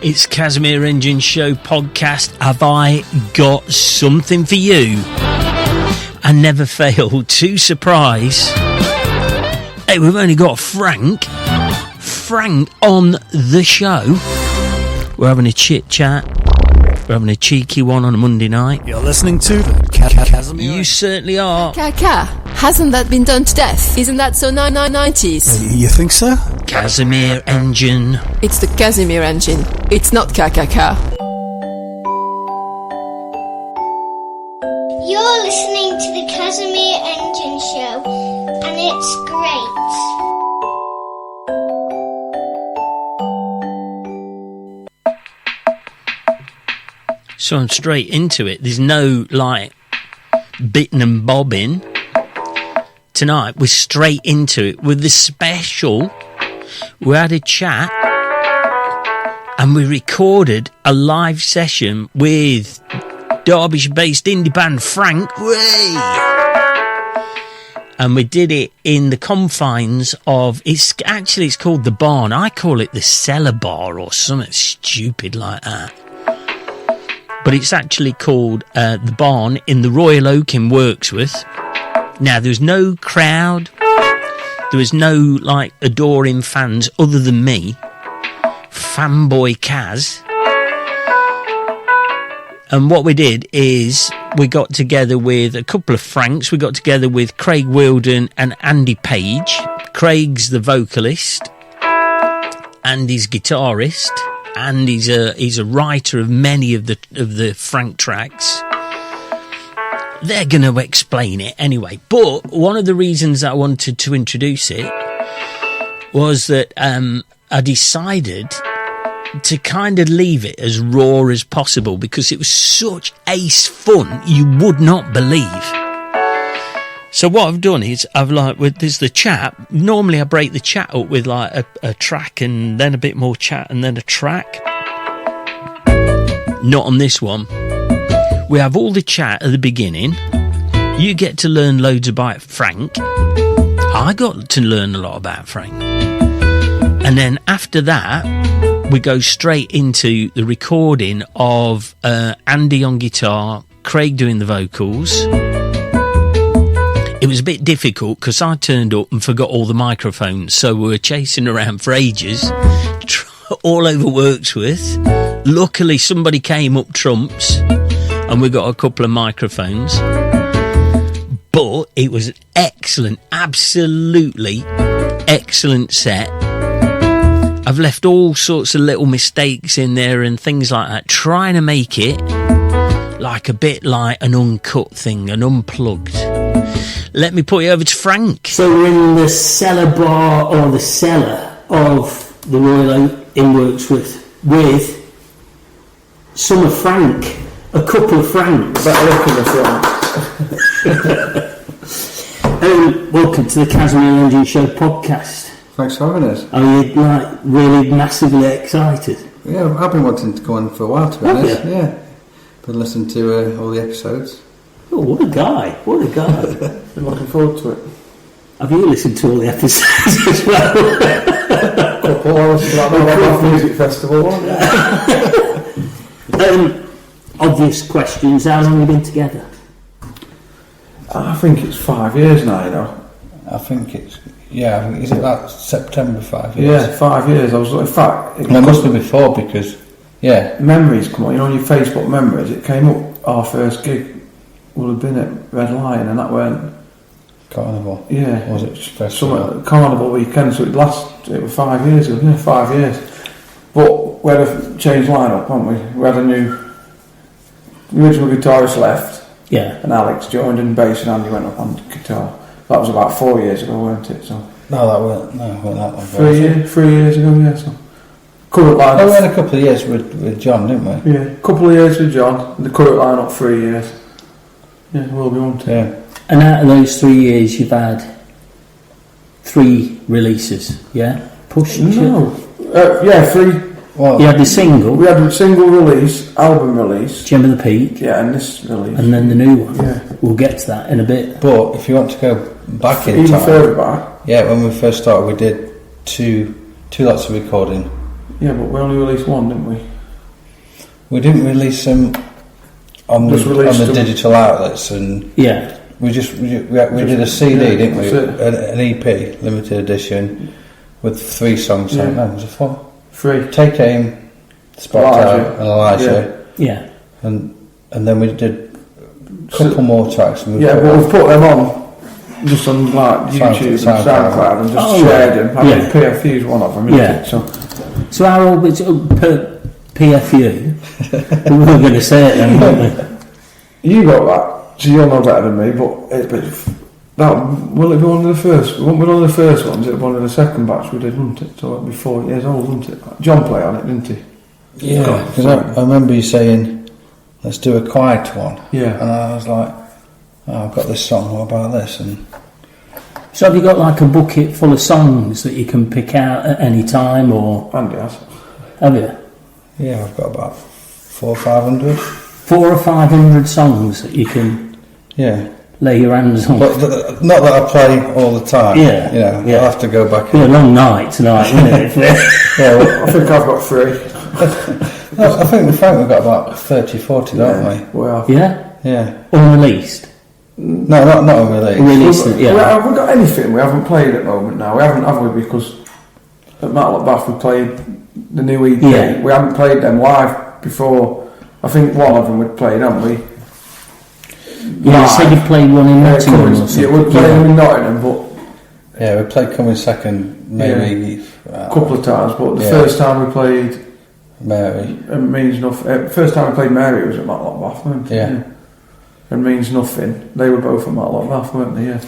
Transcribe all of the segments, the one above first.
It's Casimir Engine Show podcast. Have I got something for you? I never fail to surprise. Hey, we've only got Frank on the show. We're having a chit chat. We're having a cheeky one on a Monday night. You're listening to the Casimir. You certainly are. Hasn't that been done to death? Isn't that so 90s? You think so? Casimir Engine. It's the Casimir engine. It's not KKK. You're listening to the Casimir Engine Show, and it's great. So I'm straight into it. There's no, bitting and bobbing. Tonight, we're straight into it with the special. We had a chat, and we recorded a live session with Derbyshire-based indie band Frank. And we did it in the confines of, it's called The Barn. I call it the Cellar Bar or something stupid like that. But it's actually called The Barn in the Royal Oak in Wirksworth. Now, there was no crowd. There was no, adoring fans other than me. Fanboy Kaz. And what we did is we got together with a couple of Franks. We got together with Craig Wilden and Andy Page. Craig's the vocalist. Andy's guitarist. And he's a writer of many of the Frank tracks. They're going to explain it anyway. But one of the reasons I wanted to introduce it was that I decided to kind of leave it as raw as possible because it was such ace fun you would not believe. So what I've done is there's the chat. Normally I break the chat up with a track and then a bit more chat and then a track. Not on this one. We have all the chat at the beginning. You get to learn loads about Frank. I got to learn a lot about Frank. And then after that, we go straight into the recording of Andy on guitar, Craig doing the vocals. It was a bit difficult because I turned up and forgot all the microphones, so we were chasing around for ages, all over Wirksworth. Luckily, somebody came up trumps, and we got a couple of microphones. But it was excellent, absolutely excellent set. I've left all sorts of little mistakes in there and things like that, trying to make it a bit like an uncut thing, an unplugged. Let me put you over to Frank. So we're in the cellar bar, or the cellar of the Royal Oak in Wirksworth, with some of Frank, a couple of Franks. Better looking at Frank. Welcome to the Casimir Engine Show podcast. Thanks for having us. Are you really massively excited? Yeah, I've been wanting to go on for a while, to be honest. Yeah, been listening to all the episodes. Oh, what a guy! Been looking forward to it. Have you listened to all the episodes as well? Couple hours for that music festival. Obvious questions. How long have you been together? I think it's 5 years now, you know. I think is it like September 5 years? Yeah, 5 years. In fact, it must be before because, memories come on. You know, on your Facebook memories, it came up. Our first gig would have been at Red Lion, and that went Carnival. Yeah, was it festival? Carnival weekend. So it was 5 years ago. Yeah, 5 years. But we had a changed lineup, haven't we? We had a new. The original guitarist left. Yeah. And Alex joined in bass, and Andy went up on guitar. That was about 4 years ago, weren't it? So. No, that wasn't that long. 3 years ago, yeah. So. Current lineup. We had a couple of years with John, didn't we? Yeah, a couple of years with John. The current lineup 3 years. Yeah, we'll be on to. Yeah. And out of those 3 years, you've had 3 releases, yeah? Push? No. 3. Well, you had the single. We had a single release, album release. Gem of the Peak. Yeah, and this release. And then the new one. Yeah. We'll get to that in a bit. But if you want to go back in even time... further back. Yeah, when we first started, we did two lots of recording. Yeah, but we only released one, didn't we? We didn't release them on the digital outlets, and Yeah. we did a CD, didn't we? An EP, limited edition, with 3 songs. Yeah. No, was it 4? 3. Take Aim, Spotlight, and Elijah. Yeah. And then we did a couple more tracks. And But we've put them on just on like YouTube and SoundCloud and just shared them. I mean, PFU's one of them, isn't it? So our orbits per PFU. We were going to say it then, weren't we? You got that, so you'll know better than me. But will it be one of the first? It won't be one of the first ones. It'll be one of the second batch we did, won't it? So it'll be 4 years old, won't it? John played on it, didn't he? Yeah, because I remember you saying, let's do a quiet one. Yeah. And I was like, I've got this song, what about this? And So have you got like a bucket full of songs that you can pick out at any time, or Andy has. have you? yeah, I've got about 400 or 500. 400 or 500 songs that you can lay your hands on. But not that I play all the time. Yeah, You know, yeah. I'll have to go back. It's a long night tonight, isn't it? I think I've got 3. I think we've got about 30, 40, don't we? Well, Yeah? Yeah. Unreleased? No, not unreleased. Released, yeah. Have we got anything we haven't played at the moment now? We haven't, have we? Because at Matlock Bath we played the new EP. Yeah. We haven't played them live before. I think one of them we'd played, haven't we? Yeah, you said you played one in Nottingham or something. Yeah, we played them in Nottingham, but Yeah, we played Coming Second, maybe a couple of times. But the Yeah. first time we played Mary. Means Nothing. First time we played Mary was at Matlock Bath, wasn't it? Yeah. And Means Nothing. They were both at Matlock Bath, weren't they? Yeah.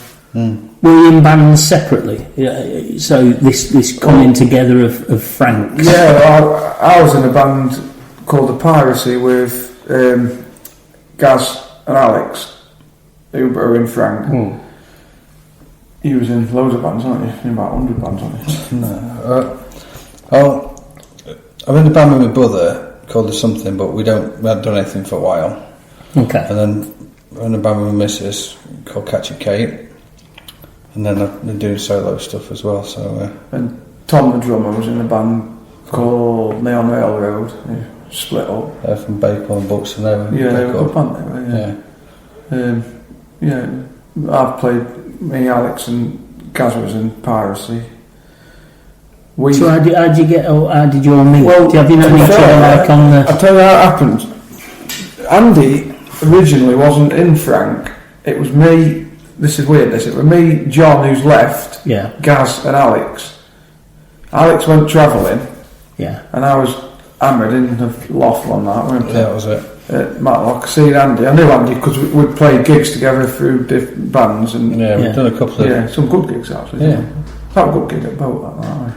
Were you in bands separately? Yeah, so this coming together of Franks? Yeah, I was in a band called The Piracy with Gaz and Alex, who were in Frank. He was in loads of bands, aren't you? In about 100 bands, aren't you? No. I'm in a band with my brother called The Something, but we haven't done anything for a while. Okay. And then I'm in a band with my missus called Catch a Kate. And then I've been doing solo stuff as well. So And Tom, the drummer, was in a band called Neon Railroad. He split up. they're from Bakewell and Buxton. They were a good band, they were, yeah. I've played, me, Alex and Gaz was in Piracy. So how did you all meet? Well, have you known each other like on the... I'll tell you how it happened. Andy originally wasn't in Frank. It was me, this is weird, it was me, John, who's left, Yeah. Gaz and Alex. Alex went travelling, Yeah. and I was hammered in the loft one night, weren't I? that was it. At Matlock, seen Andy. I knew Andy because we'd played gigs together through different bands, and We've done a couple of... some good gigs actually. Yeah. Quite a good gig at Boat that night.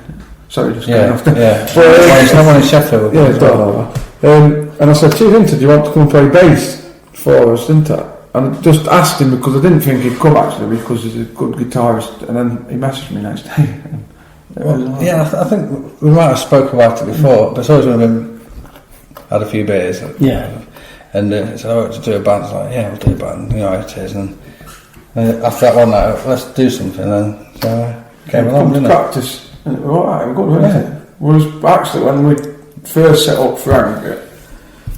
Sorry, just Yeah, going off there. yeah. But, Someone in Sheffield. yeah, it's done over. And I said, "Cheers, Inter, do you want to come and play bass for us, didn't I?" And I just asked him because I didn't think he'd come actually because he's a good guitarist. And then he messaged me next day. Yeah, I think we might have spoke about it before, but it's always when we've had a few beers. Yeah. And said, "Oh, to do a band." I was like, "Yeah, we'll do a band." You know how it is. And after that one night, let's do something. And so came along, didn't it? Practice. And it was alright, we're good, weren't it? Whereas actually, when we first set up Frank,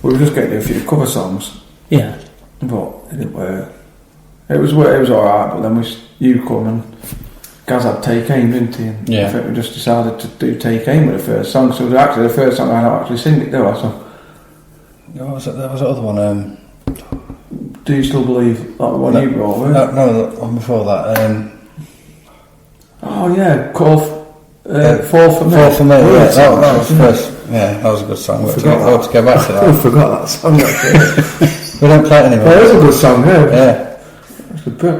we were just getting a few cover songs. Yeah. But it didn't work. It was alright, but then you come and Gaz had Take Aim, didn't he? And Yeah. I think we just decided to do Take Aim with the first song. So it was actually the first song I don't actually sing it, do I? So, What was it? There was the other one. do you still believe that the one you brought? Weren't No, the one before that. Oh yeah, Fall for Me. Fall for Me. Yeah, that was the first. Yeah, that was a good song. We'll have to get back to I that. forgot that song. Actually. We don't play it anymore. It is a good song, yeah. Yeah. We'll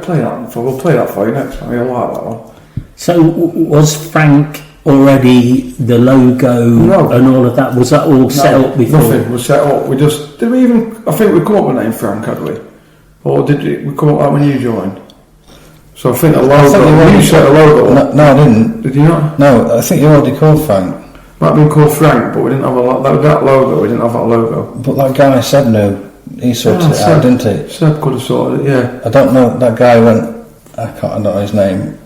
play that for you next time. You'll like that one. So was Frank already the logo No. and all of that? Was that all set up before? Nothing was set up. I think we come up with the name Frank, had we? Or did we come up with that when you joined? So I think the logo, you set a logo up. No, I didn't. Did you not? No, I think you already called Frank. Might have been called Frank, but we didn't have that logo, we didn't have that logo. But that guy said no. He sorted it out, didn't he? Seb could have sorted it, yeah. I don't know. That guy went. I don't know his name.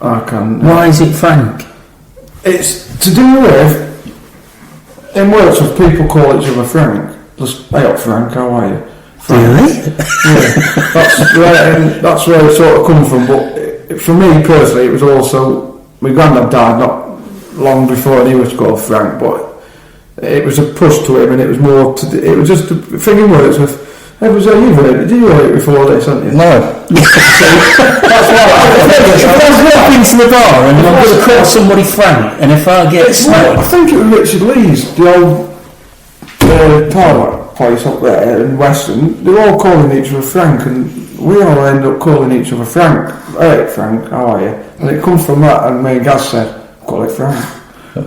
I can. Why is it Frank? It's to do with in works of people call each other Frank. Just, hey up Frank, how are you? Really? Yeah, that's where it sort of come from. But for me personally, it was also my granddad died not long before, and he was called Frank. But it was a push to him, and it was more. It was just a thing in words with. It was you've heard it. Did you hear it before this, haven't you? No. That's why if I was walking to the bar and I'm going to call somebody Frank, and if I get I think it was Richard Lee's, the old parlour place up there in Weston. They were all calling each other Frank, and we all end up calling each other Frank. Hey Frank, how are you? And it comes from that, and me and Gaz said, call it Frank.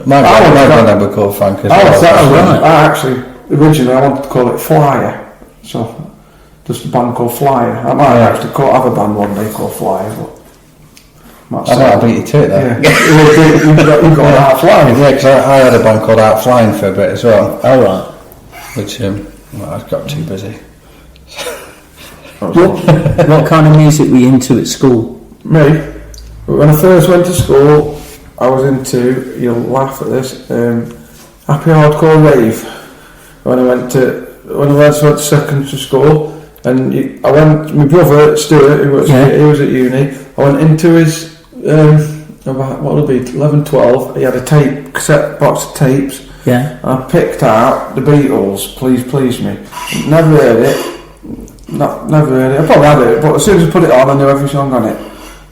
My granddad would call Frank as well. I actually, originally I wanted to call it Flyer. So, just a band called Flyer. I might actually have a band one day called Flyer, but... I might beat you to it though. Yeah. You've got Out Flying. Yeah, because I had a band called Out Flying for a bit as well. Oh right. Which, I got too busy. What kind of music were you into at school? Me? When I first went to school, I was into, you'll laugh at this, happy hardcore rave. When I went to secondary school, and my brother Stuart, he was at uni, I went into his, about, what would it be, 11, 12, he had a cassette box of tapes, and I picked out the Beatles, Please Please Me. Never heard it, I probably had it, but as soon as I put it on, I knew every song on it.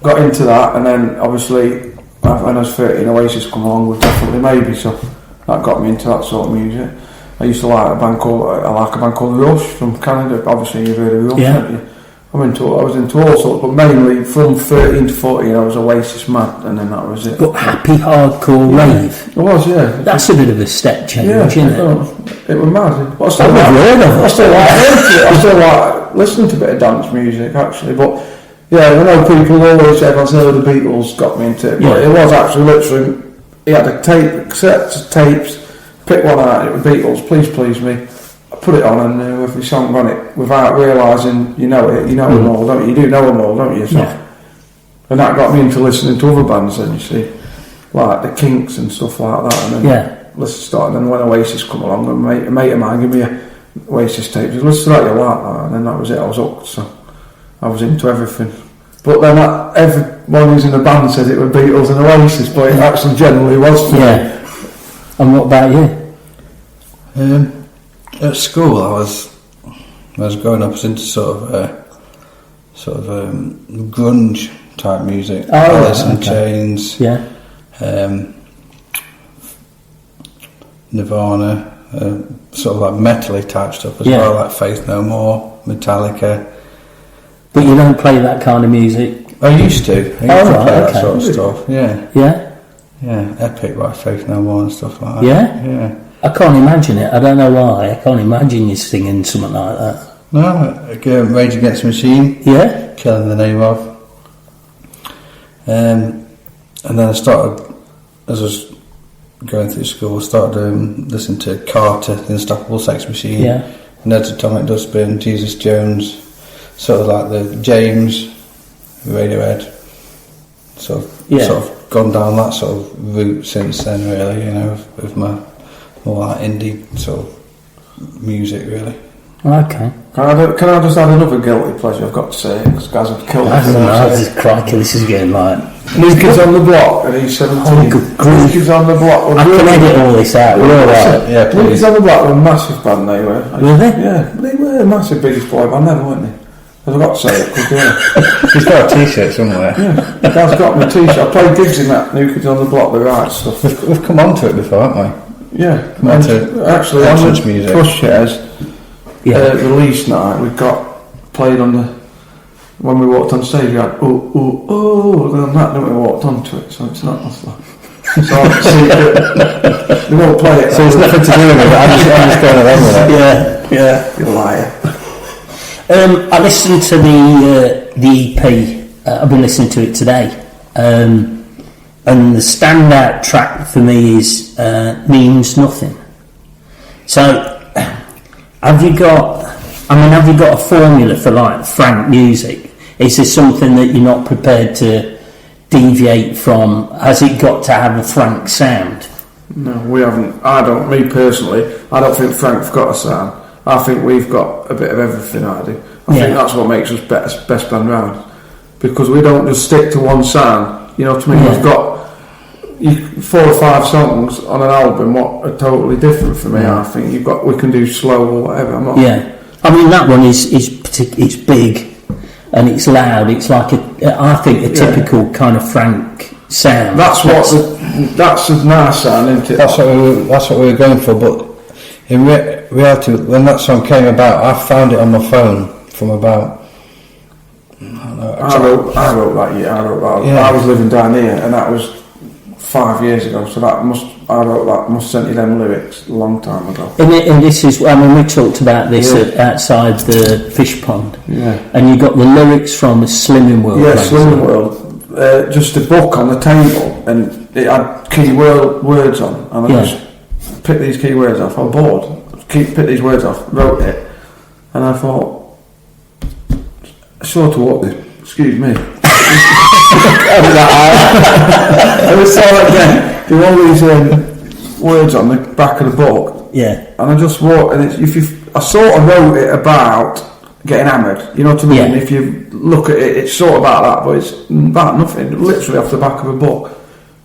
Got into that, and then obviously, when I was 13, Oasis come along with Definitely Maybe, so that got me into that sort of music. I used to like a band called Rush from Canada. Obviously you've heard of Rush, haven't you? I was into all sorts, but mainly from 13 to 14 I was Oasis mad, and then that was it. But happy hardcore rave? It was, yeah. That's a bit of a step change, isn't it? It was mad. But I still like listening to a bit of dance music actually, but yeah, I know people always say, the Beatles got me into it, but it was actually literally, he had a cassette of tapes, pick one out, it was Beatles, Please Please Me. I put it on and knew every song on it without realising you know them all, don't you? You do know them all, don't you? And that got me into listening to other bands then, you see, like the Kinks and stuff like that. And then when Oasis come along, a mate of mine gave me a Oasis tape, just listen to that, you like that, and then that was it, I was hooked, so I was into everything. But then everyone who's in the band said it was Beatles and Oasis, but it actually generally was for me. And what about you? At school, I was growing up, I was into sort of grunge type music. Alice in Chains. Nirvana, sort of like metal-y type stuff as well, like Faith No More, Metallica. But you don't play that kind of music? I used to. I used to play that sort of stuff. Yeah, Epic, like Faith No More and stuff like that. Yeah. I can't imagine it. I don't know why. I can't imagine you singing something like that. No, Rage Against the Machine. Yeah. Killing the Name Of. And then I started, as I was going through school, I started listening to Carter, The Unstoppable Sex Machine, Ned's Atomic Dustbin, Jesus Jones, sort of like the James, Radiohead, sort of gone down that sort of route since then, really, you know, with my more like indie sort of music, really. Okay. Can I just add another guilty pleasure? I've got to say, because guys have killed me. Crikey, this is getting like New Kids on the Block, and he's 17. New Kids on the Block. I can edit all this out. Yeah, New Kids on the Block were a massive band. They were. Were they? Yeah, they were a massive biggest boy band ever, weren't they? I've got to say it, because he's got a t-shirt somewhere. Yeah, Dad's got my t-shirt. I played gigs in that New Kids on the Block, the right stuff. We've come on to it before, haven't we? Yeah, come on to actually on the music. Push Shares release night, we got played on the. When we walked on stage, we had and that, then we walked onto it, so it's not us. So they won't play it. So there's nothing to do with it. I'm just going along with it. Yeah, you liar. I listened to the EP. I've been listening to it today, and the standout track for me is Means Nothing. So, have you got a formula for like Frank music? Is there something that you're not prepared to deviate from? Has it got to have a Frank sound? No, we haven't. Me personally, I don't think Frank's got a sound. I think we've got a bit of everything, I do. I think that's what makes us best band round. Because we don't just stick to one sound. You know what I mean? We've got 4 or 5 songs on an album what are totally different for me. I think we can do slow or whatever. I mean, that one is it's big and it's loud. It's like I think a typical kind of Frank sound. That's a nice sound, isn't it? That's what we were going for. But in reality, when that song came about, I found it on my phone from about. I wrote that. Yeah, I wrote that. Yeah. I was living down here, and that was 5 years ago. So I wrote that. Must sent you them lyrics a long time ago. And this is, I mean, we talked about this outside the fish pond. Yeah. And you got the lyrics from Slimming World. Yeah, Slimming World. Just a book on the table, and it had key words on, and I just picked these key words off. I'm bored. Picked these words off, wrote it, and I thought. Sort of what? Excuse me. I was so again. There were all these words on the back of the book. Yeah. And I just wrote, and I sort of wrote it about getting hammered. You know what I mean? Yeah. If you look at it, it's sort of about that, but it's about nothing. Literally off the back of a book.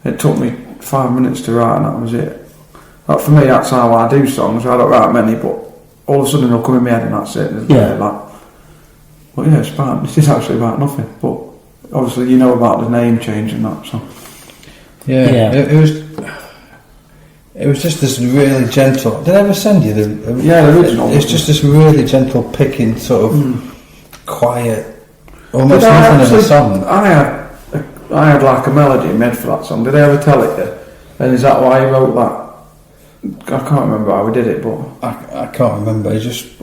It took me 5 minutes to write, and that was it. For me, that's how I do songs. I don't write many, but all of a sudden they'll come in my head, and that's it. But yeah, it's actually about nothing. But obviously, you know about the name change and that. So it was just this really gentle. Did I ever send you the original? It's just this really gentle picking, sort of quiet, almost nothing in the song. I had like a melody made for that song. Did I ever tell it you? And is that why you wrote that? I can't remember how we did it, but I can't remember.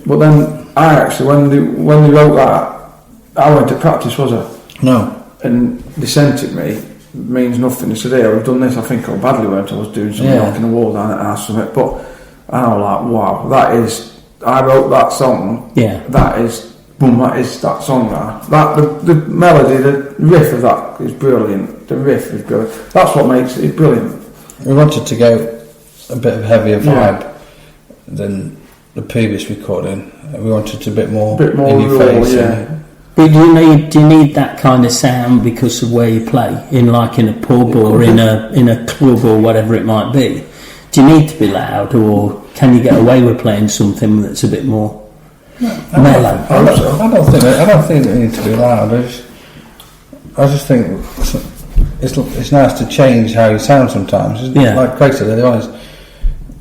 But then I actually, when they wrote that, I went to practice, was I? No. And they sent it me. It means nothing. They said, "Hey, we've done this." I think how badly went. I was doing something knocking the wall down at house something. But I was like, "Wow, that is." I wrote that song. Yeah. That is. Boom! That is that song. The melody, the riff of that is brilliant. The riff is brilliant. That's what makes it brilliant. We wanted to go a bit of heavier vibe than the previous recording. We wanted a bit more in your face. But do you need that kind of sound because of where you play, in a pub or in a club or whatever it might be? Do you need to be loud, or can you get away with playing something that's a bit more mellow? I don't think it needs to be loud. I just think it's nice to change how you sound sometimes. Like Craig said earlier,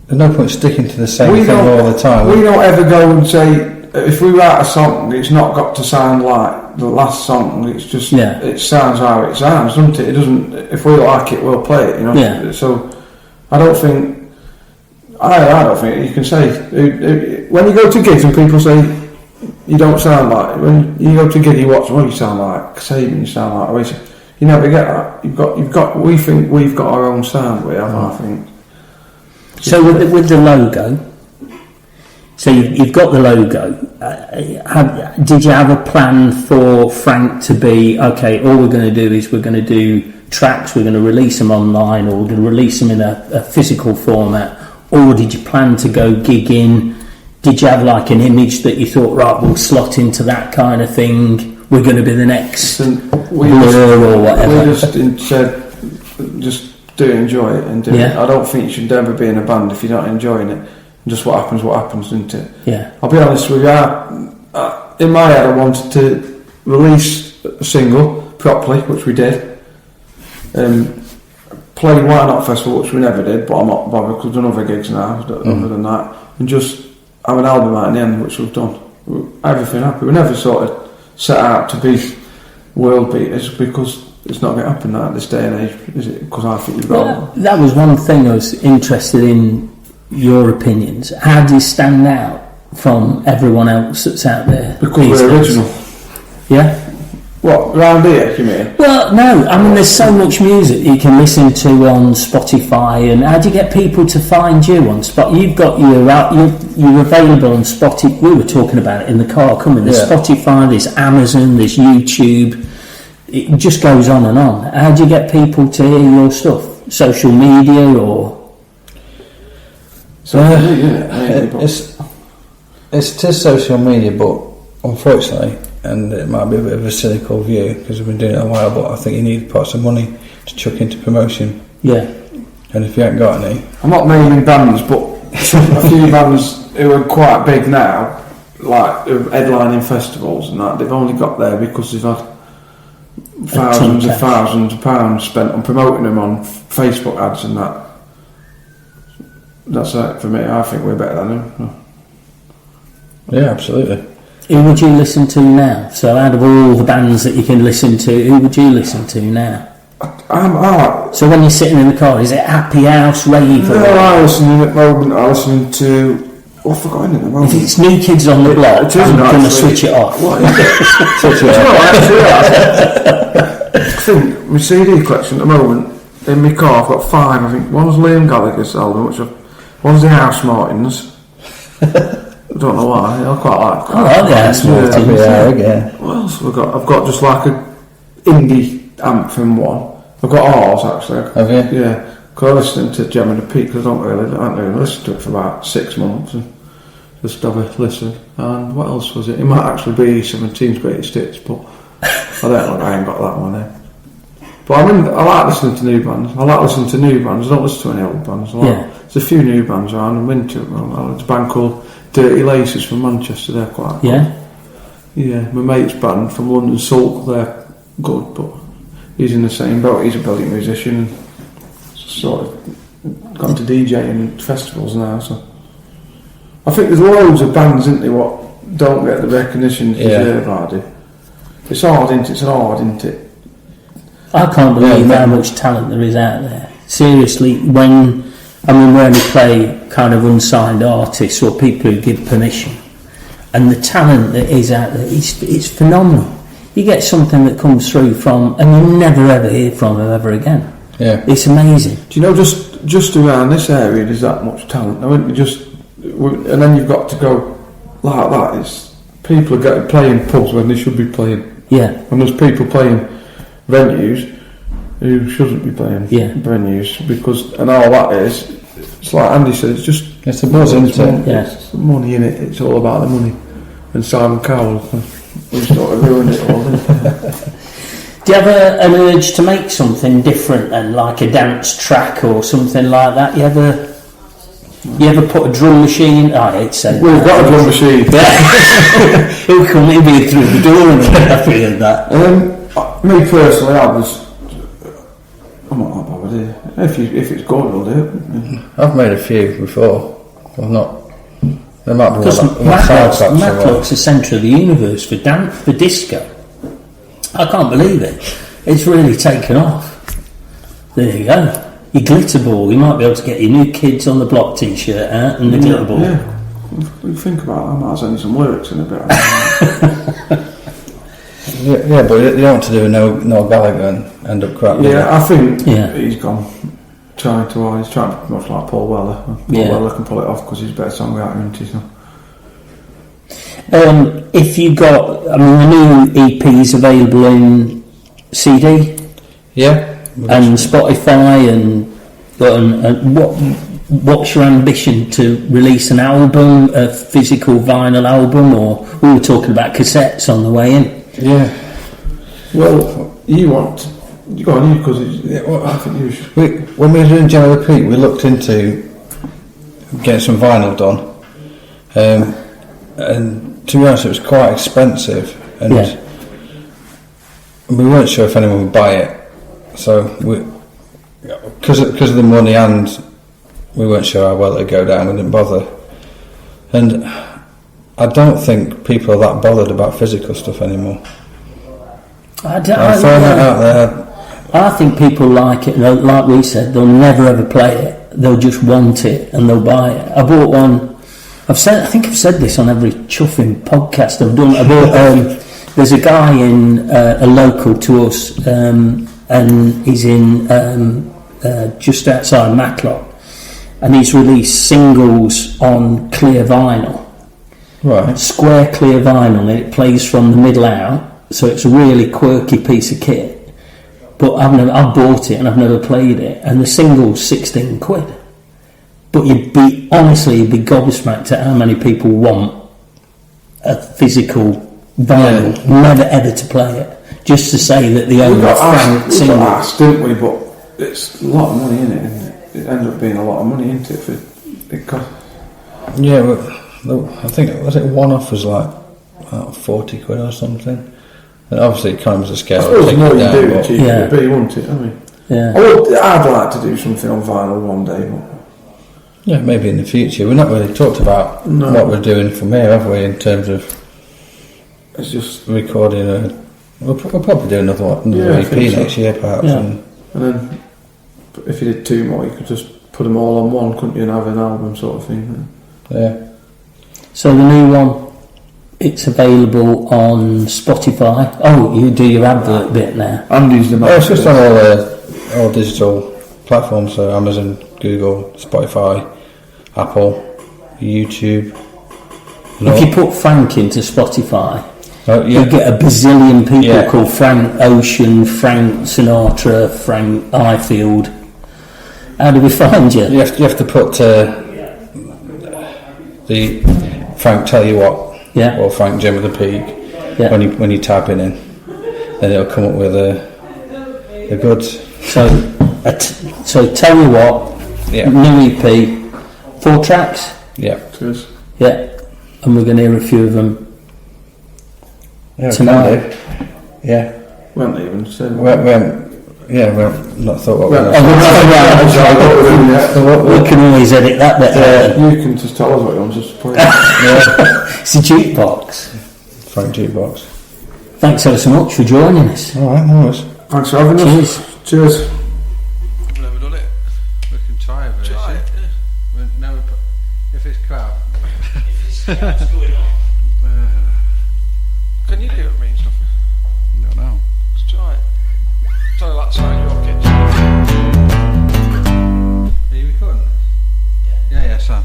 there's no point sticking to the same thing all the time. We don't ever go and say, if we write a song, it's not got to sound like the last song. It's just it sounds how it sounds, doesn't it? It doesn't. If we like it, we'll play it. You know. Yeah. So I don't think you can say when you go to gigs and people say you don't sound like, when you go to a gig, you watch, you sound like Sabian, you sound like Oasis. You never get that. You've got. We think we've got our own sound. We have. I think. So with the logo, so you've got the logo. Did you have a plan for Frank to be, okay, all we're going to do is we're going to do tracks, we're going to release them online, or we're going to release them in a physical format, or did you plan to go gigging? Did you have like an image that you thought, right, we'll slot into that kind of thing, we're going to be the next Blur or whatever? We just do enjoy it and do it. I don't think you should ever be in a band if you're not enjoying it. Just what happens, isn't it? Yeah. I'll be honest with you. In my head, I wanted to release a single properly, which we did. Play Why Not Festival, which we never did, but I'm not bothered because we've done other gigs now. Other than that, and just have an album out in the end, which we've done. Everything happy. We never sort of set out to be world beaters because it's not going to happen at this day and age, is it? Because I think you've got. That was one thing I was interested in. Your opinions. How do you stand out from everyone else that's out there? Because we're original. Yeah? What, around here, you mean? Well, no, I mean, there's so much music you can listen to on Spotify, and how do you get people to find you on Spotify? You've got you're available on Spotify. We were talking about it in the car coming. There's Spotify, there's Amazon, there's YouTube. It just goes on and on. How do you get people to hear your stuff? Social media or... It's to social media, but unfortunately, and it might be a bit of a cynical view because we've been doing it a while, but I think you need to put some money to chuck into promotion. Yeah. And if you haven't got any, I'm not naming bands, but a few bands who are quite big now, like headlining festivals and that, they've only got there because they've had thousands of pounds spent on promoting them on Facebook ads and that. That's it for me. I think we're better than them. yeah, absolutely. Who would you listen to now? So out of all the bands that you can listen to, who would you listen to now? So when you're sitting in the car, is it happy house, rave? No, I listen at the moment. I listen to. I've forgotten at the moment. If it's New Kids on the Block, I'm going to switch it off. Switch it off. I think my CD collection at the moment in my car, I've got 5. I think one's Liam Gallagher's album, one's the House Martins. I don't know why. I quite like. I like the House Martins. Yeah. What else have I got? I've got just like a indie anthem one. I've got ours actually. Have you? Yeah. Because I listened to Gem and the Peak because I haven't really listened to it for about 6 months and just have a listen. And what else was it? It might actually be 17's Greatest Hits, but I ain't got that one there. But I like listening to new bands. I don't listen to any old bands. There's a few new bands around. I'm into it. There's a band called Dirty Laces from Manchester. They're quite good. Yeah, my mate's band from London, Sulk. They're good, but he's in the same boat. He's a brilliant musician. Sort of gone to DJing festivals now. So I think there's loads of bands, isn't there, what don't get the recognition they deserve, Hardy. It's hard, isn't it? I can't believe how much talent there is out there. Seriously, when we only play kind of unsigned artists or people who give permission, and the talent that is out there, it's phenomenal. You get something that comes through from, and you never ever hear from them ever again. Yeah, it's amazing. Do you know just around this area there's that much talent? And then you've got to go like that. It's people are playing pubs when they should be playing. Yeah, and there's people playing venues who shouldn't be playing venues because and all that is. It's like Andy said. It's a buzz, isn't it? Yeah, it's the money in it. It's all about the money. And Simon Cowell, we sort of ruined it all. Didn't he? Do you have an urge to make something different and like a dance track or something like that? You ever put a drum machine? I hate saying we've got a drum machine. Who can maybe through the door and get that? Me personally, I'm not that bothered here. If it's good, we'll do it. I've made a few before. I'm not. There might be because Matlock's the centre of the universe for disco. I can't believe it. It's really taken off. There you go. Your glitter ball. You might be able to get your New Kids on the Block t-shirt out and the glitter ball. Yeah. If you think about it, I might send you some lyrics in a bit. yeah, but you don't want to do a no Gallagher and end up crap. Yeah, I think he's trying to much like Paul Weller. Paul Weller can pull it off because he's a better songwriter, isn't he? So. If you got, the new EP is available in CD, and Spotify, and what's your ambition to release an album, a physical vinyl album, or we were talking about cassettes on the way in? Yeah. Well, you go on, because I think you should. When we were doing General Peak, we looked into getting some vinyl done, and to be honest, it was quite expensive, and we weren't sure if anyone would buy it. So, because of the money, and we weren't sure how well it'd go down, we didn't bother. And I don't think people are that bothered about physical stuff anymore. I'm throwing that out there. I think people like it. Like we said, they'll never ever play it. They'll just want it and they'll buy it. I bought one. I think I've said this on every chuffing podcast I've done. I bought. There's a guy in a local to us, and he's in just outside Matlock, and he's released singles on clear vinyl. Right. Square clear vinyl, and it plays from the middle out, so it's a really quirky piece of kit. But I've bought it and I've never played it, and the single's £16. But you'd be gobsmacked at how many people want a physical vinyl, never ever to play it, just to say that the owner Frank single. We got asked, didn't we? But it's a lot of money in it, isn't it? It ended up being a lot of money into it. Yeah, but I think one-off was like 40 quid or something. And obviously, it comes to scale. I suppose the more you do, the cheaper it'd be, wouldn't it? I mean, yeah. I'd like to do something on vinyl one day. But yeah, maybe in the future. We've not really talked about what we're doing from here, have we? In terms of it's just recording we'll probably do another EP next year, perhaps. Yeah. And then, if you did 2 more, you could just put them all on one, couldn't you, and have an album sort of thing. Yeah. So the new one, it's available on Spotify. Oh, you do your advert bit now. Andy's the man. It's just on all digital platforms, so Amazon, Google, Spotify, Apple, YouTube. If you put Frank into Spotify, yeah. you get a bazillion people called Frank Ocean, Frank Sinatra, Frank Ifield. How do we find you? You have to put the Frank Tell You What, or Frank Jim of the Peak when you type it in, then it'll come up with the goods. So Tell You What, new EP, 4 tracks. Yeah. Cheers. Yeah, and we're going to hear a few of them tonight. Yeah. We haven't even said. We haven't not thought what we can always edit that bit. You can just tell us what you want us to play. It's a jukebox. Frank Jukebox. Thanks ever so much for joining us. Alright, no worries. Thanks for having us. Cheers. I've never done it. We can try a version. Try it, yeah. If it's crap. Can you do it, mean stuff? No. Let's try it. Tell that side your kitchen. Are you recording this? Yeah, Sam.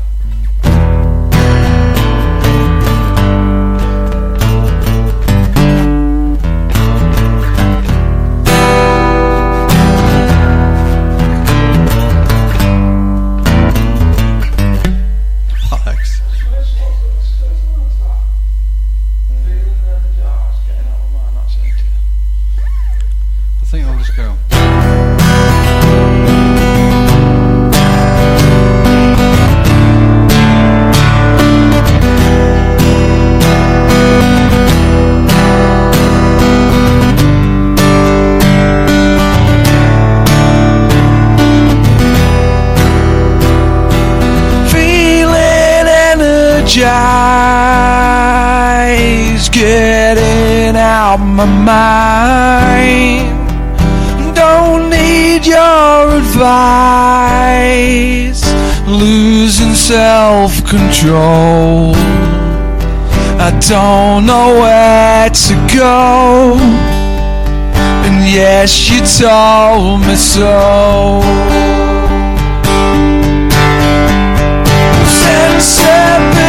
I think I'll just go. Feeling energized, getting out my mind. Don't need your advice, losing self-control. I don't know where to go, and yes, you told me so. Sensibility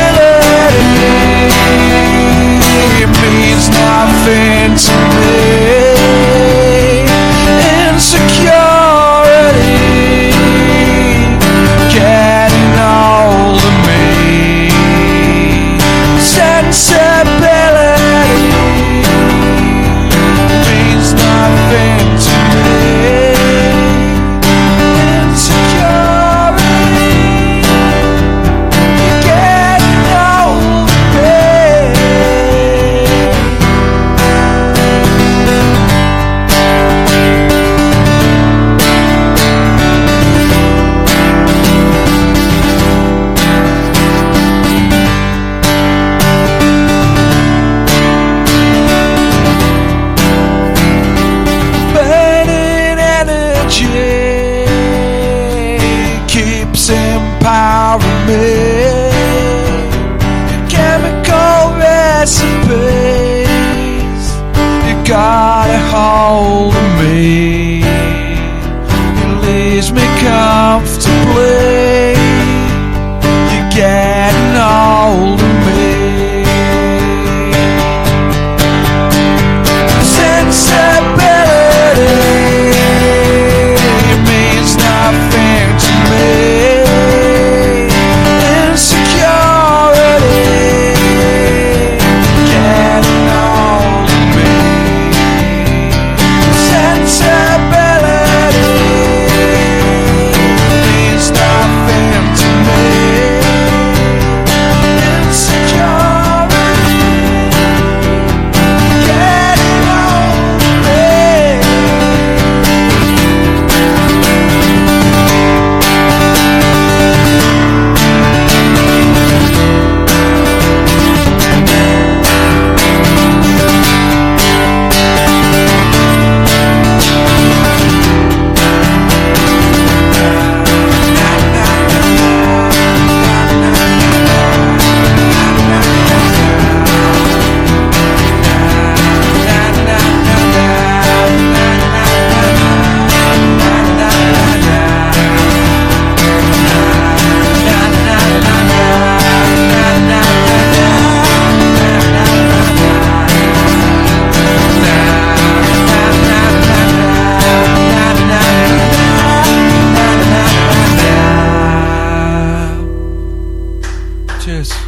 means nothing to me. Insecurity getting hold of me. Sensibility means nothing to me. Insecurity getting hold of me. Burning energy keeps empowering me. Chemical recipes, you got a hold of me. It leaves me comfortably. You're getting hold of me. Sensibility means nothing to me.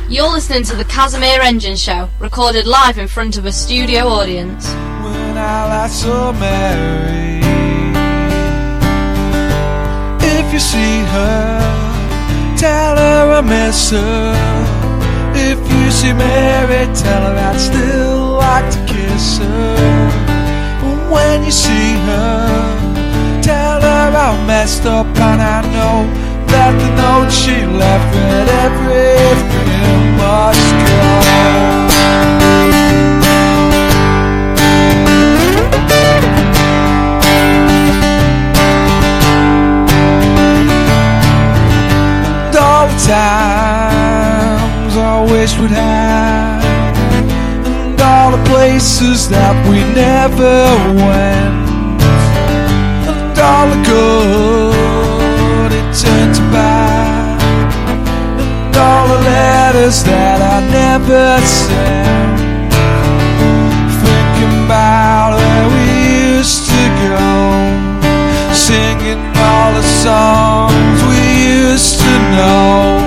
You're listening to the Casimir Engine Show, recorded live in front of a studio audience. When I last saw Mary, if you see her, tell her I miss her. If you see Mary, tell her I'd still like to kiss her. And when you see her, tell her I'm messed up, and I know that the note she left read everything must go. And all the times I wish we'd had, and all the places that we never went, and all the good it turned to bad, and all the letters that I never sent. Thinking about where we used to go, singing all the songs we used to know,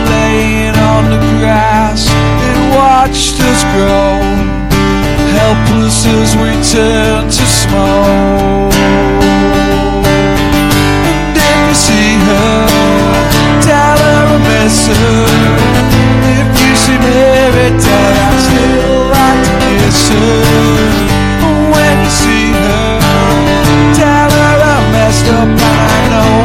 laying on the grass and watched us grow, helpless as we turned to smoke. And if you see her, tell her I miss her. If you see Mary, tell her I'd still like to kiss her. When you see her, tell her I messed up, and I know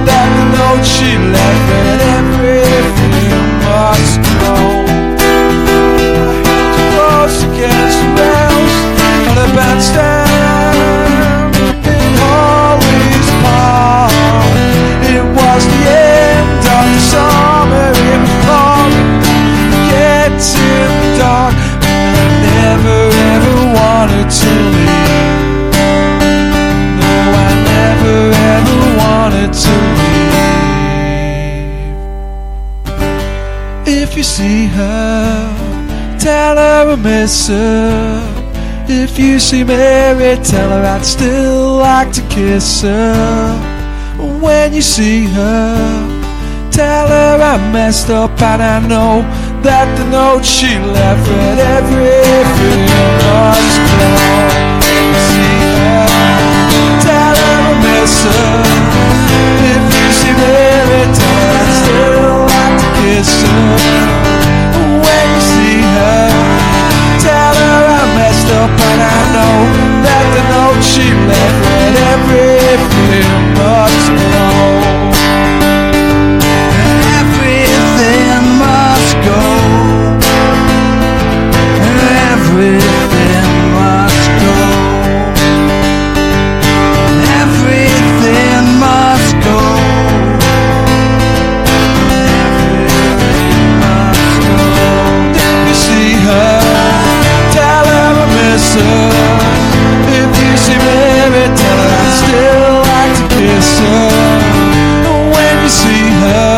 that the note she left read everything must go. Close against the rails on the bandstand in Holly's Park. It was the end of the summer, it was falling, getting dark, and I never ever wanted to leave. No, I never ever wanted to leave. If you see her, tell her I miss her. If you see Mary, tell her I'd still like to kiss her. When you see her, tell her I messed up, and I know that the note she left read everything must go. If you see her, tell her I miss her. If you see Mary, tell her I'd still like to kiss her. When you see her, tell her I messed up, and I know that the note she left read everything must go. Everything must go. Everything must go. Everything must go. Everything must go. If you see her, tell her I miss her. If you see Mary, tell her I'd still like to kiss her. When you see her,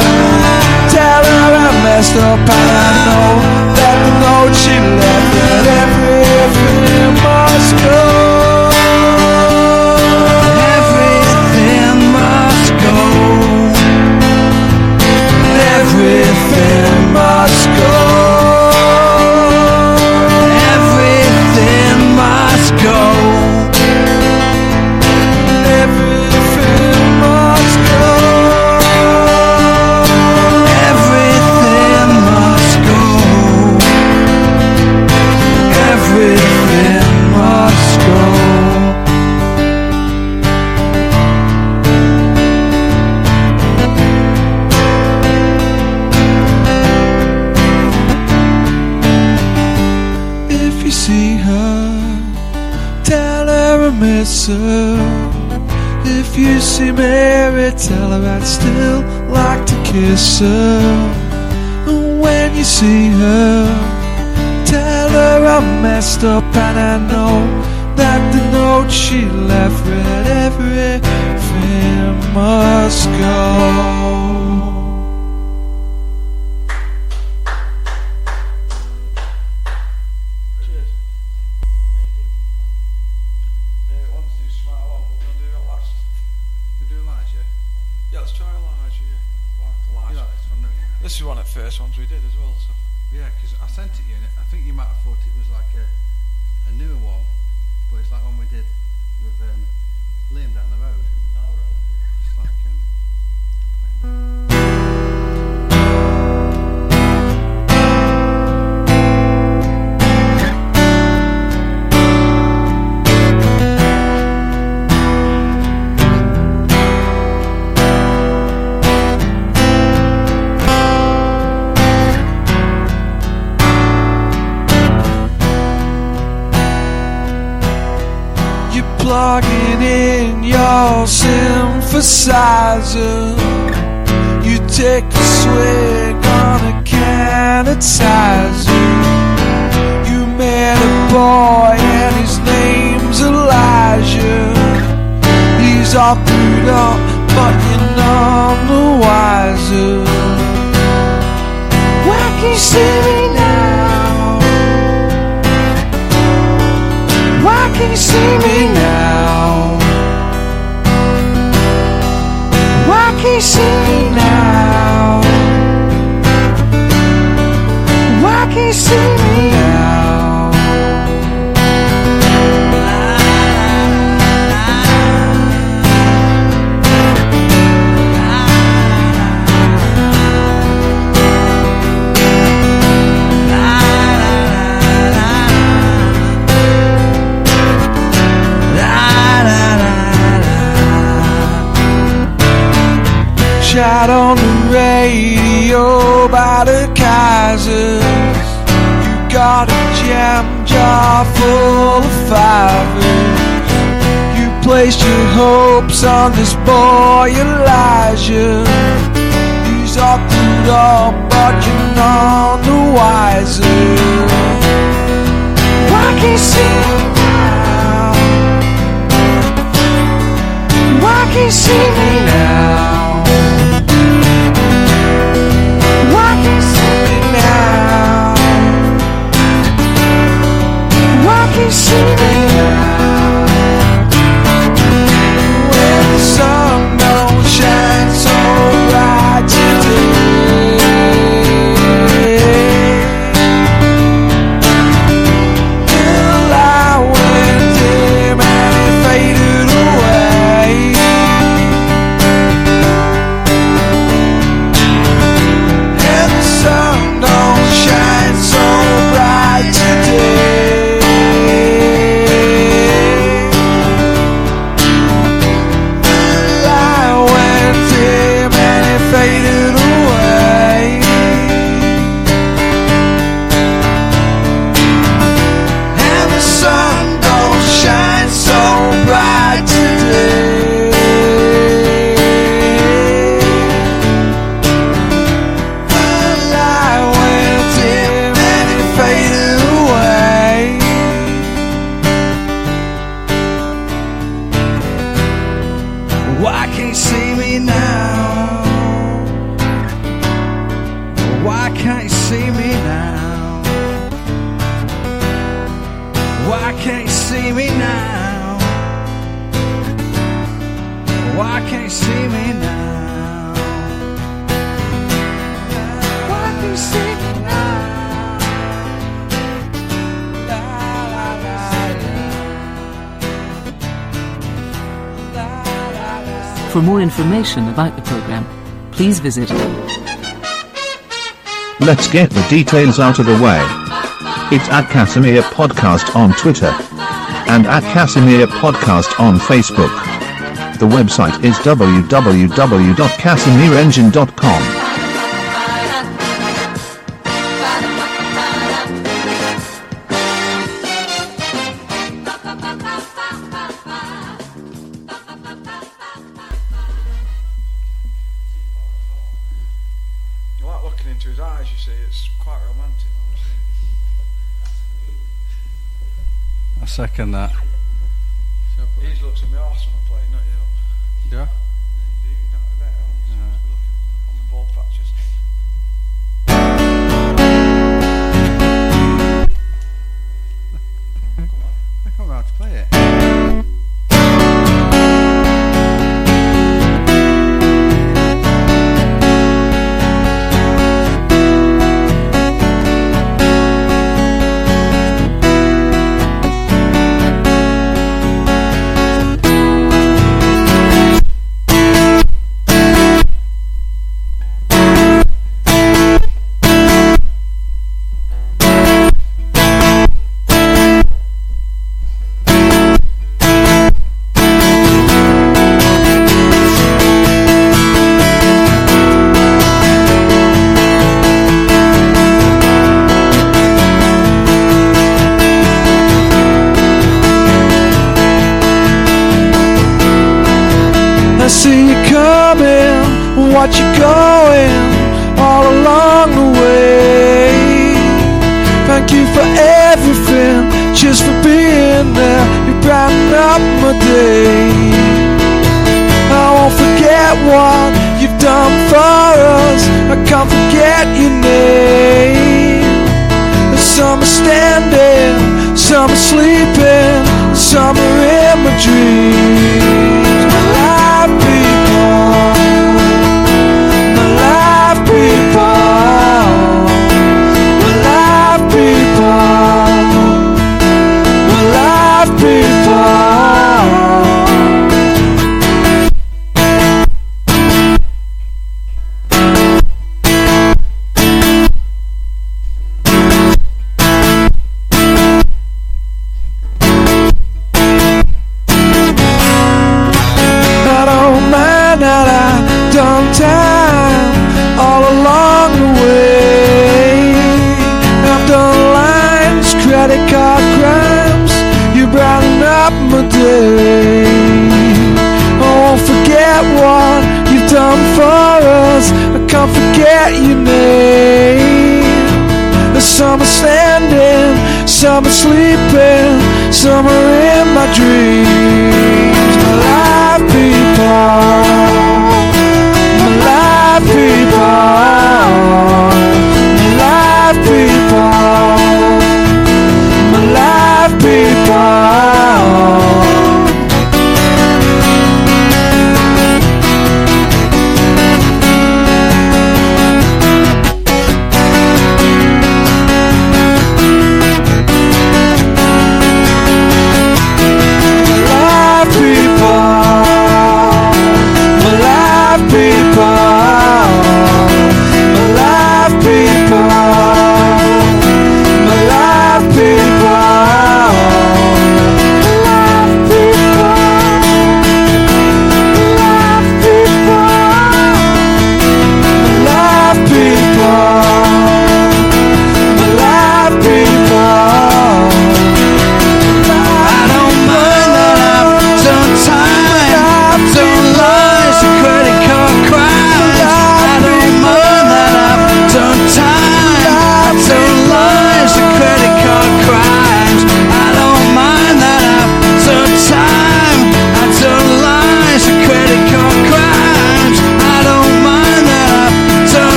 tell her I messed up, and I know that the note she left read everything must go. Everything must go. Everything must go. Everything must go. Everything must go. Everything must go. Everything must go. If you see her, tell her I miss her. If you see Mary, tell her I'd still like to kiss her. And when you see her, tell her I'm messed up, and I know that the note she left read everything must go. This is one of the first ones we did as well. So. Yeah, because I sent it you, and I think you might have thought it was like a newer one, but it's like one we did with Liam down the road. It's like plugging in your synthesizer. You take a swig on a can of Tizer. You met a boy and his name's Elijah. He's all screwed up, but you're none the wiser. Why can't you see me now? Why can't you see me now? Why can't you see me now? Why can't you see me now? Shot on the radio by the Kaisers. You got a jam jar full of fivers. You placed your hopes on this boy Elijah. He's all screwed up, but you're none the wiser. Why can't you see me now? Why can't you see me now? Why can't you see me now? Why can't you see me now? When the sun don't shine so bright today, the light went dim and it faded away. And the sun don't shine so bright today. The light went dim and it faded away. And the sun don't shine so bright today. The light went dim and it faded away. Why can't you see me now? Why can't you see me now? Why can't you see me now? Why can't you see me now? Why can't you see me now? La, la, la, la. La, la, la. For more information about the program, please visit Let's get the details out of the way. It's at Casimir Podcast on Twitter and at Casimir Podcast on Facebook. The website is www.casimirengine.com. You like looking into his eyes, you see, it's quite romantic. I second that. He just looks at my arse when I'm playing, not you? Yeah. You do, not a bit, oh, Yeah. on my ball patches. I can't remember how to play it. what you're going all along the way. Thank you for everything, just for being there. You brighten up my day. I won't forget what you've done for us. I can't forget your name. Some are standing, some are sleeping, some are in my dreams. My life people, my life people, my life people, my life people. Time all along the way. I've done lines, credit card crimes. You brighten up my day. I won't forget what you've done for us. I can't forget your name. Some are standing, some are sleeping, some are in my dreams. My life people, life people, life people, my life people.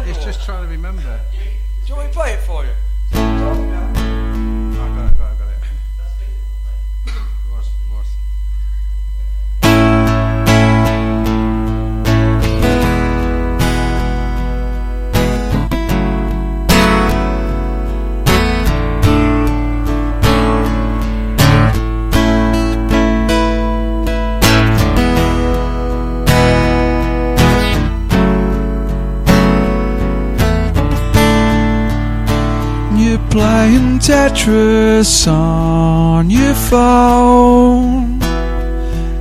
It's just trying to remember. Do you want me to play it for you? I got it. It was. Playing Tetris on your phone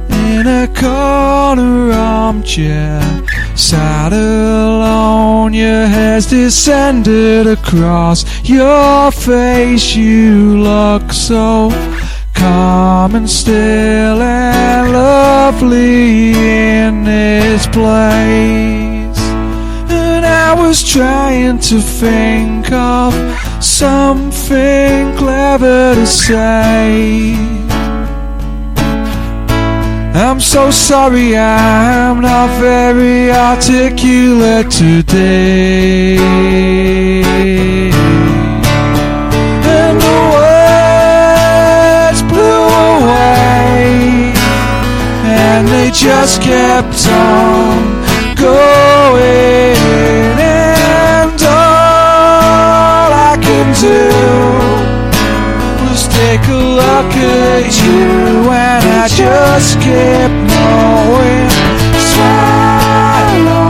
in a corner armchair, sat alone. Your hair's descended across your face. You look so calm and still and lovely in this place. And I was trying to think of something clever to say. I'm so sorry I'm not very articulate today. And the words blew away kept on going, and all I can do was take a look at you, and I just kept knowing. Swallow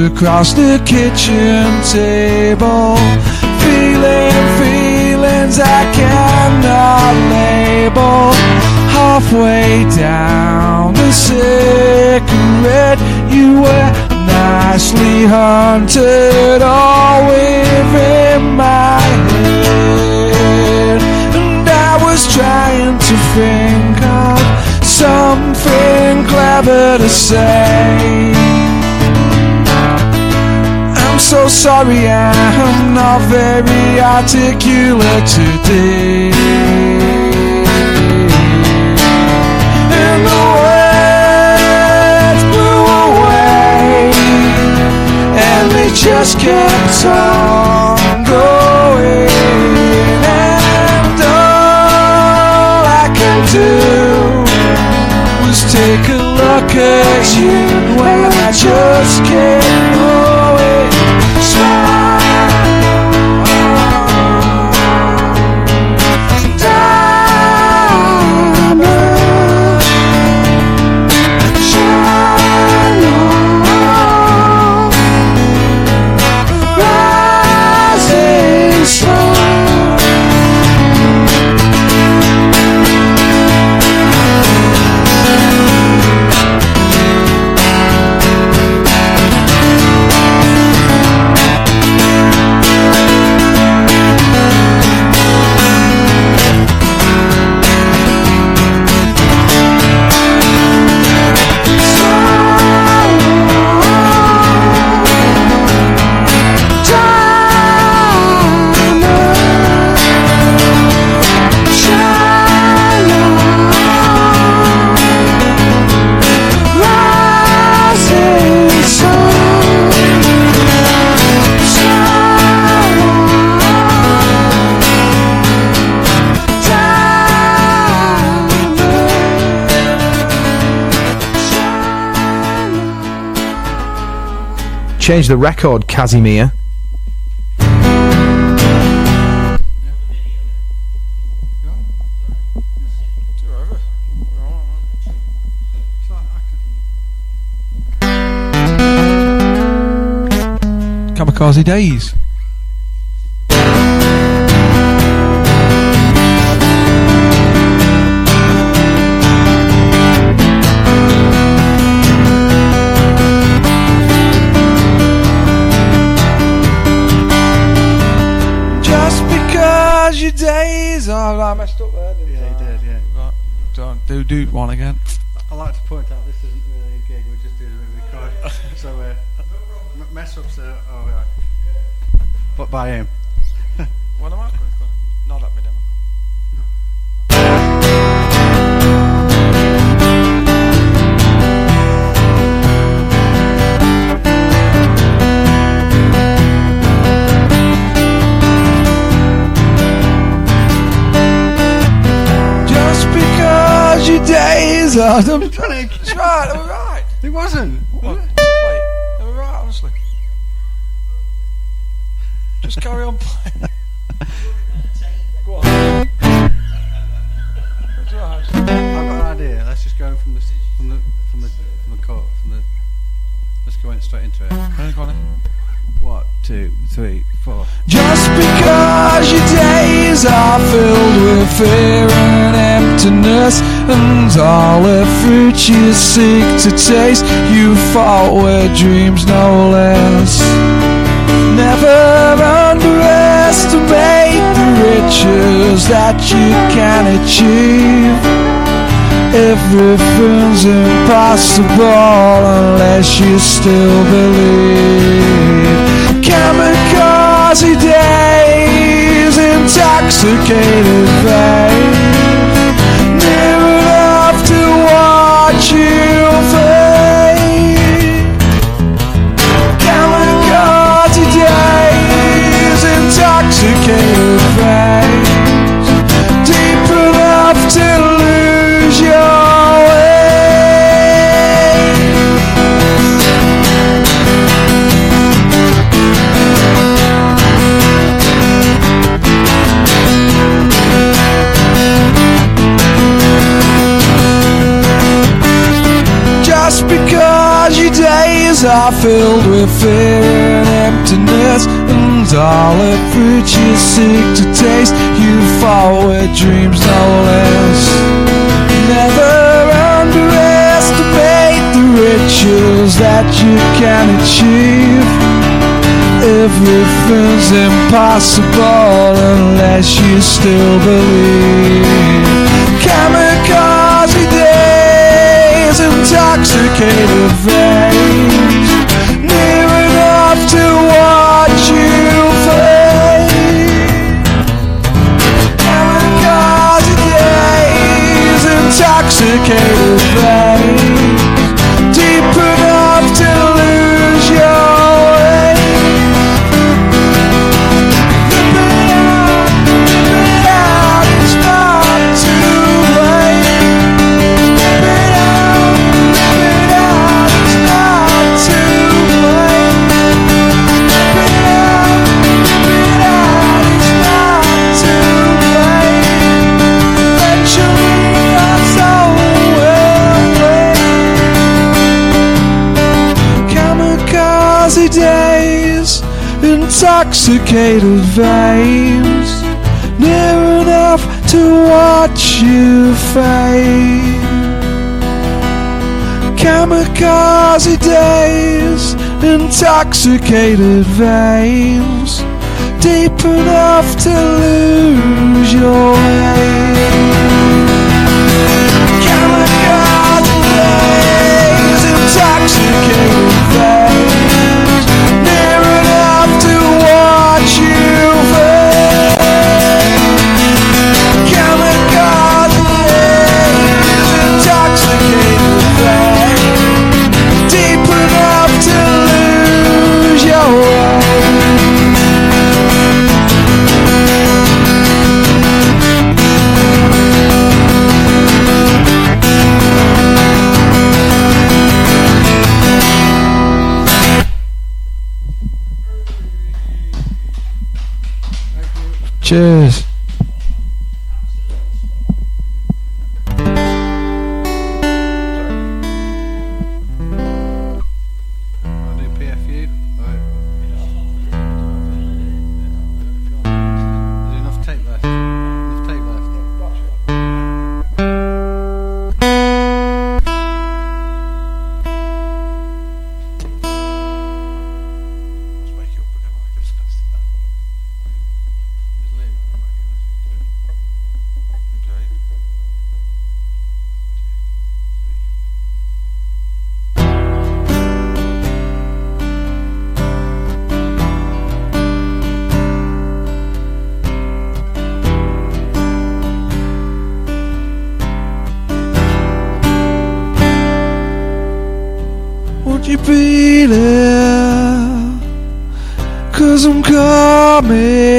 across the kitchen table, feeling feelings I cannot label. Halfway down the cigarette, you were nicely hunted, all within my head, and I was trying to think of something clever to say. I'm so sorry, I'm not very articulate today, and the words blew away, and they just kept on going, and all I could do was take a look at you, when I just kept going. Change the record, Casimir. Kamikaze Days. Your days are. I messed up there, didn't I? Yeah, you did, yeah. Right. Do one again. I like to point out this isn't really a gig, we're just doing a record. So, mess ups are alright. But by him. What am I going for? Not let me down. Your days are the It's right, they were right. It wasn't. What? Wait, they were right, honestly. Just carry on playing. Go on. I've got an idea. Let's just go from the court, let's go straight into it. Go on then. 1, 2, 3, 4. Just because your days are filled with fear and emptiness, and all the fruit you seek to taste, you fought with dreams no less. Never underestimate the riches that you can achieve. Everything's impossible unless you still believe. Kamikaze days, intoxicated intoxicated veins, near enough to watch you fade. Kamikaze days, intoxicated veins, deep enough to lose your way. Just because your days are filled with fear and emptiness, and all the fruit you seek to taste, you fall with dreams no less. Never underestimate the riches that you can achieve. Everything's impossible unless you still believe. Kamikaze days, intoxicated veins, near enough to watch you fade. Kamikaze days, intoxicated veins, deep enough to lose your way. Rip it out, it's not too late. Rip it out, it's not too late. Rip it out, it's not too late. Eventually our soul will wake. Kamikaze days, intoxicated veins, near enough to watch you fade. Kamikaze days, intoxicated veins, deep enough to lose your way. Kamikaze days, intoxicated veins, near enough to watch you fade. Kamikaze days, intoxicated veins, deep enough to lose your way. Cheers. Would you be there? 'Cause I'm coming.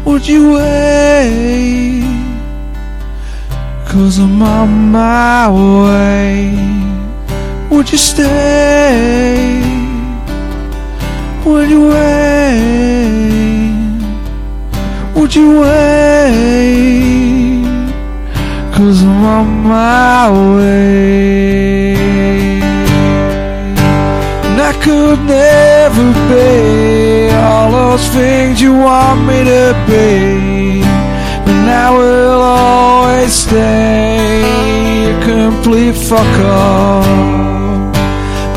Would you wait? 'Cause I'm on my way. Would you stay? Would you wait? Would you wait? 'Cause I'm on my way. And I could never be all those things you want me to be, but I will always stay a complete fuck off.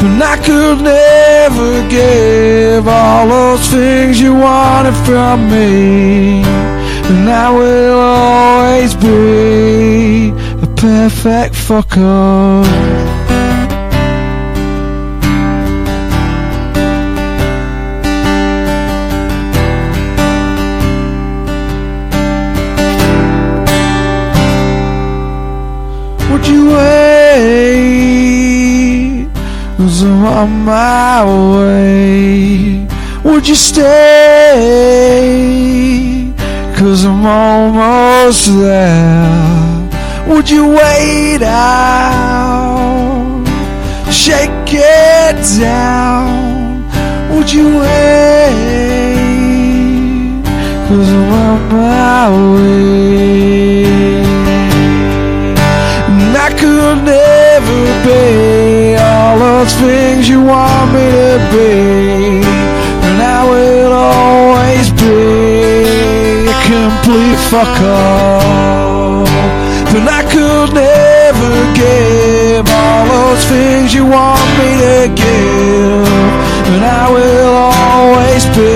And I could never give all those things you wanted from me, and I will always be a perfect fuck off. Would you wait? 'Cause I'm on my way. Would you stay? 'Cause I'm almost there. Would you wait out? Shake it down. Would you wait? 'Cause I'm on my way. And I could never be all those things you want me to be, and I will always be a complete fuck off. But I could never give all those things you want me to give, and I will always be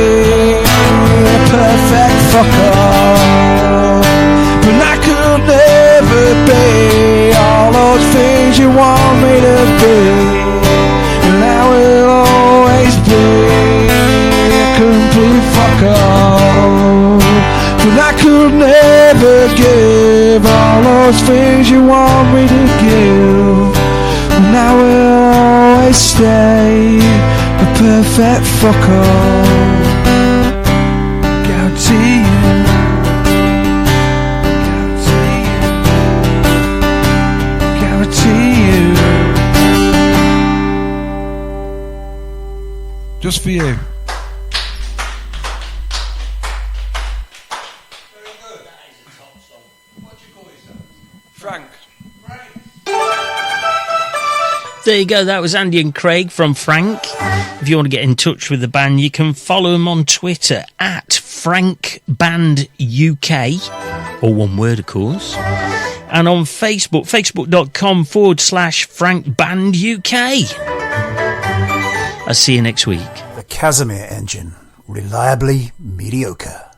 a perfect fuck off. But I could never be all those things you want me to be, and I will always be a complete fuck off. But I could never give all those things you want me to give, and I will always stay a perfect fuck off. Guarantee you. Just for you. Frank. There you go, that was Andy and Craig from Frank. If you want to get in touch with the band, you can follow them on Twitter at FrankBandUK, or one word of course, and on Facebook, facebook.com/FrankBandUK. I'll see you next week. The Casimir engine, reliably mediocre.